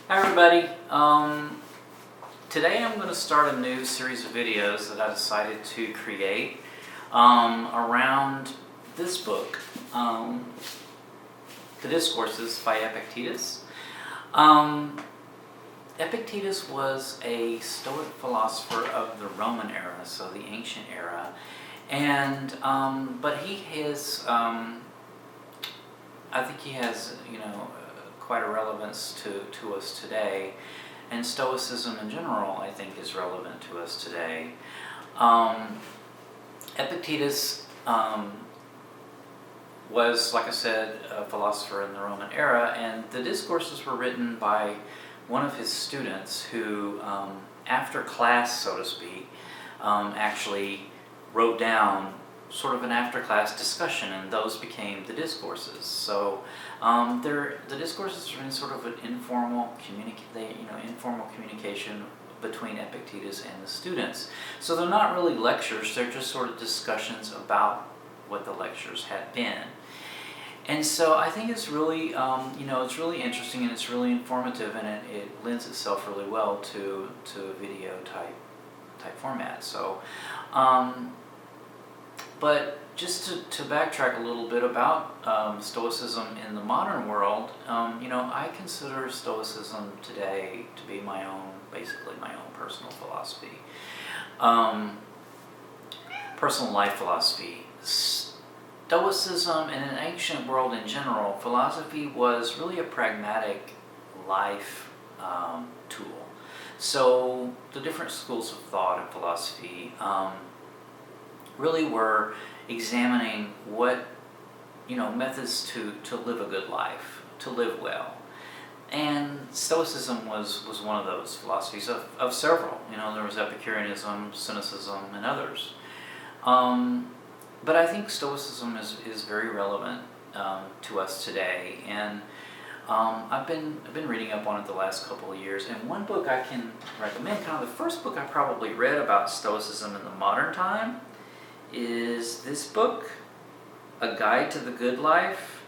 Hi everybody. Today I'm going to start a new series of videos that I decided to create around this book, The Discourses by Epictetus. Epictetus was a Stoic philosopher of the Roman era, so the ancient era, and but he has, I think he has, quite a relevance to us today, and Stoicism in general, I think, is relevant to us today. Epictetus was, like I said, a philosopher in the Roman era, and the Discourses were written by one of his students who, after class, so to speak, actually wrote down sort of an after-class discussion, and those became the Discourses. So the Discourses are in sort of an informal communication between Epictetus and the students. So they're not really lectures; they're just sort of discussions about what the lectures had been. And so I think it's really, it's really interesting and it's really informative, and it lends itself really well to video type format. So. But just to backtrack a little bit about Stoicism in the modern world, I consider Stoicism today to be basically my own personal philosophy, personal life philosophy. Stoicism in an ancient world in general, philosophy was really a pragmatic life tool. So the different schools of thought and philosophy really were examining what, methods to live a good life, to live well. And Stoicism was one of those philosophies of several. There was Epicureanism, Cynicism, and others. But I think Stoicism is very relevant to us today. And I've been reading up on it the last couple of years. And one book I can recommend, kind of the first book I probably read about Stoicism in the modern time, is this book, A Guide to the Good Life,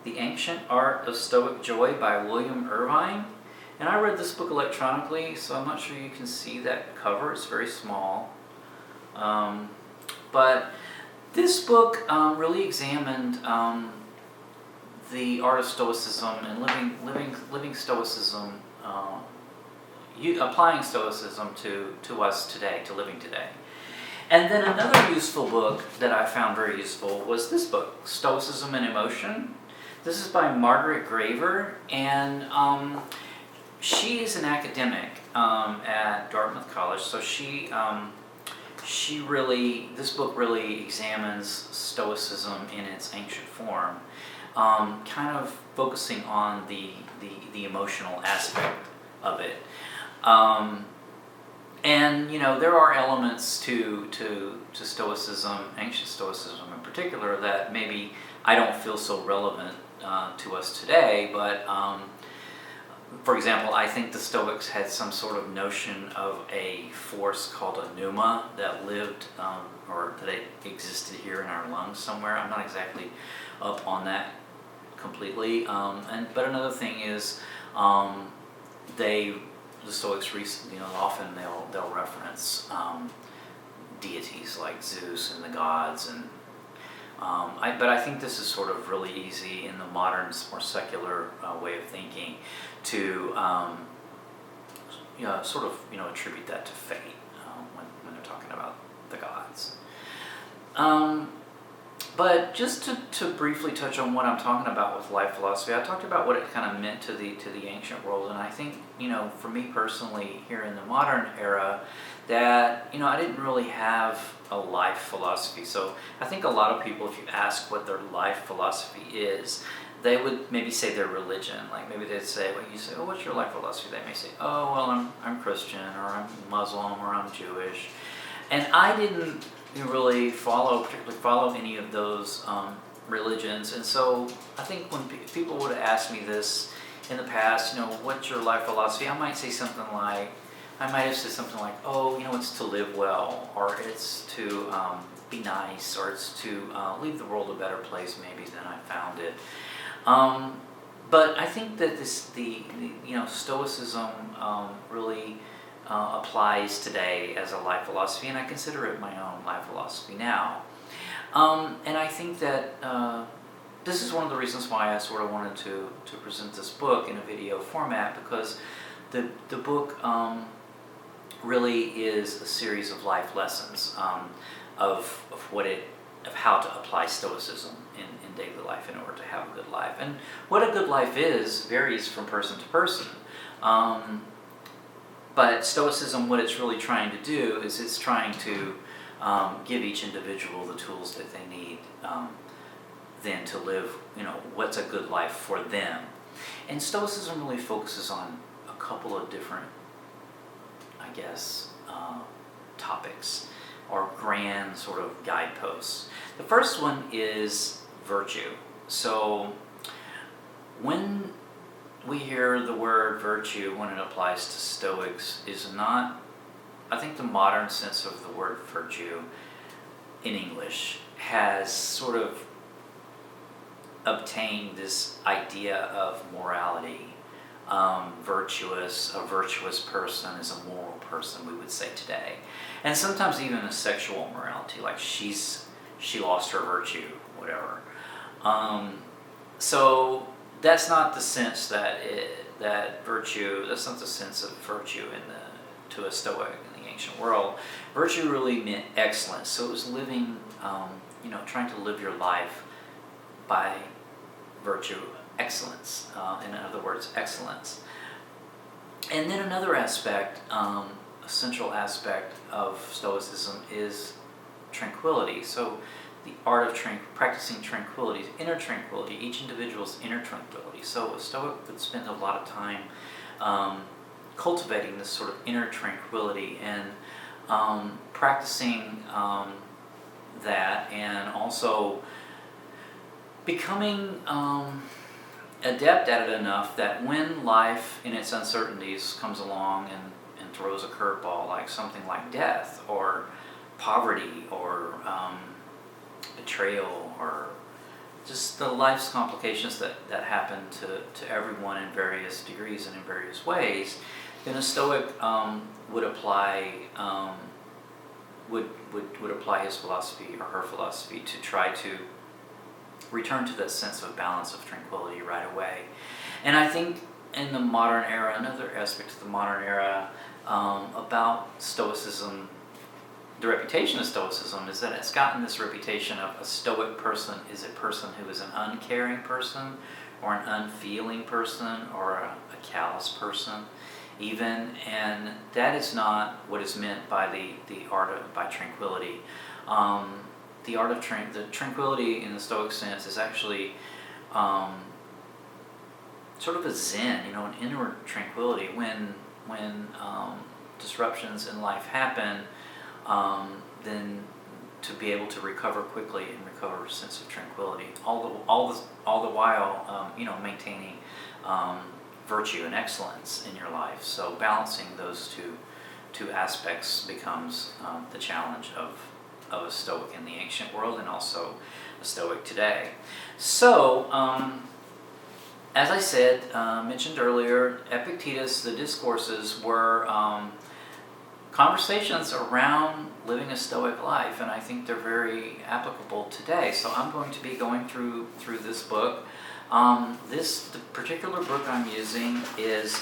The Ancient Art of Stoic Joy by William Irvine. And I read this book electronically, so I'm not sure you can see that cover. It's very small. But this book really examined the art of Stoicism and living Stoicism, applying Stoicism to us today, to living today. And then another useful book that I found very useful was this book, Stoicism and Emotion. This is by Margaret Graver, and she is an academic at Dartmouth College. So this book really examines Stoicism in its ancient form, kind of focusing on the emotional aspect of it. And there are elements to Stoicism, ancient Stoicism in particular, that maybe I don't feel so relevant to us today. But for example, I think the Stoics had some sort of notion of a force called a pneuma that lived or that existed here in our lungs somewhere. I'm not exactly up on that completely. But another thing is the Stoics often they'll reference deities like Zeus and the gods, and but I think this is sort of really easy in the modern, more secular way of thinking to attribute that to fate when they're talking about the gods. But just to briefly touch on what I'm talking about with life philosophy, I talked about what it kind of meant to the ancient world, and I think, for me personally, here in the modern era, that, I didn't really have a life philosophy. So I think a lot of people, if you ask what their life philosophy is, they would maybe say their religion. Like maybe they'd say, oh, what's your life philosophy? They may say, oh, well, I'm Christian, or I'm Muslim, or I'm Jewish. And I didn't really particularly follow any of those religions. And so I think when people would have asked me this in the past, what's your life philosophy? I might have said something like, oh, it's to live well, or it's to be nice, or it's to leave the world a better place maybe than I found it. But I think that Stoicism really applies today as a life philosophy, and I consider it my own life philosophy now. And I think that this is one of the reasons why I sort of wanted to present this book in a video format, because the book really is a series of life lessons of how to apply Stoicism in daily life in order to have a good life. And what a good life is varies from person to person. But Stoicism, what it's really trying to do is it's trying to give each individual the tools that they need then to live, what's a good life for them. And Stoicism really focuses on a couple of different, topics or grand sort of guideposts. The first one is virtue. So when we hear the word virtue, when it applies to Stoics, is not, I think the modern sense of the word virtue in English has sort of obtained this idea of morality. A virtuous person is a moral person, we would say today. And sometimes even a sexual morality, like she lost her virtue, whatever. So that's not the sense that virtue, that's not the sense of virtue to a Stoic in the ancient world. Virtue really meant excellence. So it was living, trying to live your life by virtue, excellence. In other words, excellence. And then another aspect, a central aspect of Stoicism is tranquility. So the art of practicing tranquility, inner tranquility, each individual's inner tranquility. So a Stoic would spend a lot of time cultivating this sort of inner tranquility and practicing that, and also becoming adept at it enough that when life in its uncertainties comes along and throws a curveball, like something like death or poverty or betrayal or just the life's complications that happen to everyone in various degrees and in various ways, then a Stoic would apply would apply his philosophy or her philosophy to try to return to that sense of balance, of tranquility right away. And I think in the modern era, another aspect of the modern era about Stoicism, the reputation of Stoicism is that it's gotten this reputation of a Stoic person is a person who is an uncaring person or an unfeeling person or a callous person even, and that is not what is meant by by tranquility. The art of the tranquility in the Stoic sense is actually sort of a zen, an inward tranquility. When disruptions in life happen, then to be able to recover quickly and recover a sense of tranquility, all the while, maintaining virtue and excellence in your life. So balancing those two aspects becomes the challenge of a Stoic in the ancient world and also a Stoic today. So, as I said, mentioned earlier, Epictetus, the Discourses were conversations around living a Stoic life, and I think they're very applicable today. So I'm going to be going through this book. The particular book I'm using is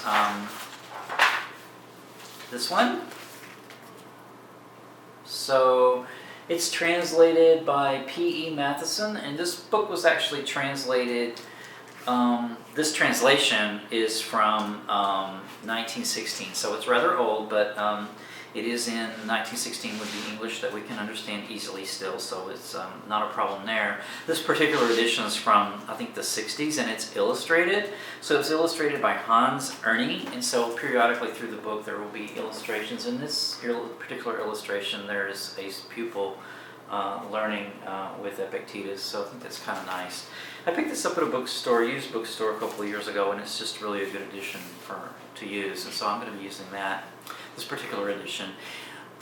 this one. So it's translated by P.E. Matheson, and this book was actually translated, this translation is from 1916, so it's rather old, but it is in 1916 with the English that we can understand easily still, so it's not a problem there. This particular edition is from, I think, the 60s, and it's illustrated. So it's illustrated by Hans Erni, and so periodically through the book there will be illustrations. In this particular illustration, there is a pupil learning with Epictetus, so I think that's kind of nice. I picked this up at a used bookstore a couple of years ago, and it's just really a good edition to use, and so I'm going to be using this particular edition.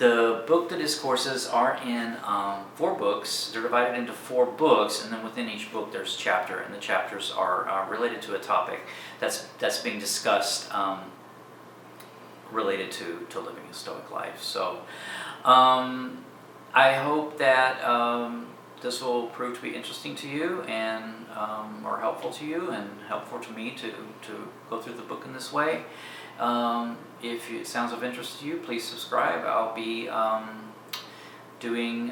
The book, The Discourses, are in 4 books. They're divided into 4 books, and then within each book there's a chapter, and the chapters are related to a topic that's being discussed, related to living a Stoic life. So I hope that this will prove to be interesting to you and or helpful to you and helpful to me to go through the book in this way. If it sounds of interest to you, please subscribe. I'll be doing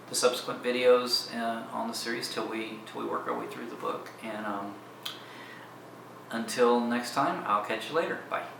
the subsequent videos on the series till we work our way through the book. And until next time, I'll catch you later. Bye.